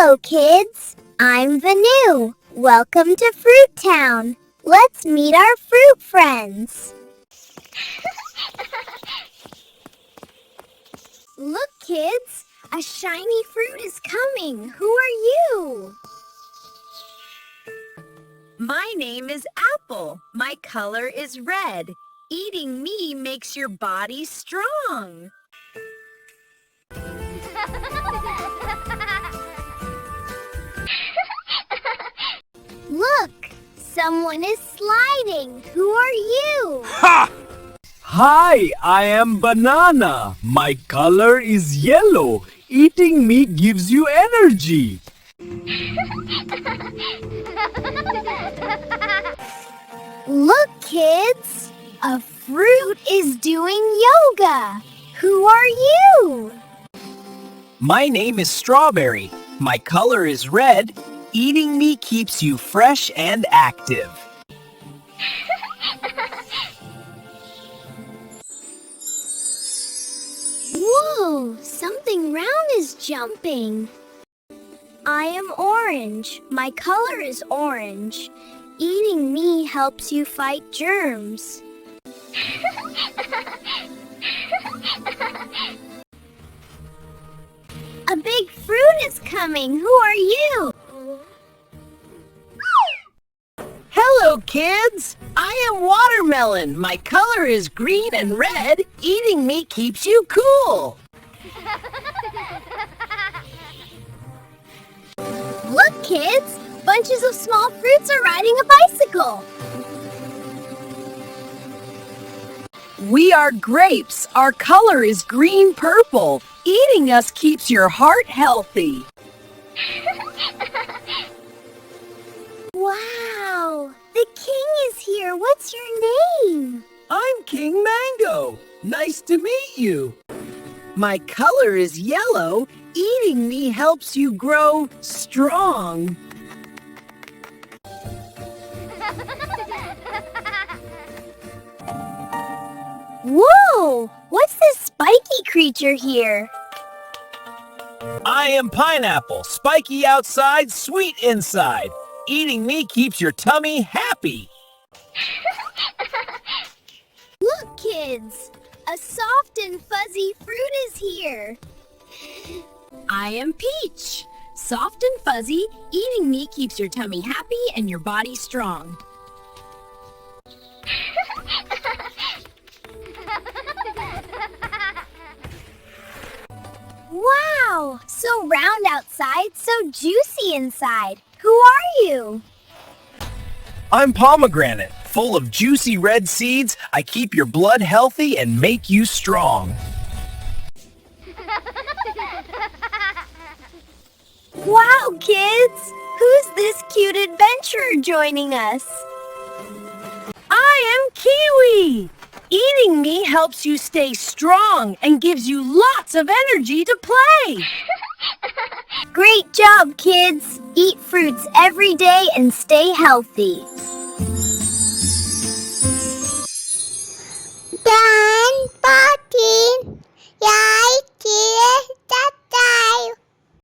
Hello, kids. I'm Vanu. Welcome to Fruit Town. Let's meet our fruit friends. Look, kids. A shiny fruit is coming. Who are you? My name is Apple. My color is red. Eating me makes your body strong. Look, someone is sliding. Who are you? Ha! Hi, I am Banana. My color is yellow. Eating me gives you energy. Look, kids. A fruit is doing yoga. Who are you? My name is Strawberry. My color is red. Eating me keeps you fresh and active. Whoa, something round is jumping. I am orange. My color is orange. Eating me helps you fight germs. A big fruit is coming. Who are you? Hello, kids. I am Watermelon. My color is green and red. Eating me keeps you cool. Look, kids. Bunches of small fruits are riding a bicycle. We are grapes. Our color is green-purple. Eating us keeps your heart healthy. Wow, the king is here. What's your name? I'm King Mango. Nice to meet you. My color is yellow. Eating me helps you grow strong. Whoa, what's this spiky creature here? I am Pineapple. Spiky outside, sweet inside. Eating me keeps your tummy happy. Look, kids, a soft and fuzzy fruit is here. I am Peach. Soft and fuzzy, eating me keeps your tummy happy and your body strong. Wow, so round outside, so juicy inside. Who are you? I'm Pomegranate. Full of juicy red seeds, I keep your blood healthy and make you strong. Wow, kids! Who's this cute adventurer joining us? I am Kiwi. Eating me helps you stay strong and gives you lots of energy to play. Great job, kids! Eat fruits every day and stay healthy. Dan, Patin, Yai, Kira, Tatai.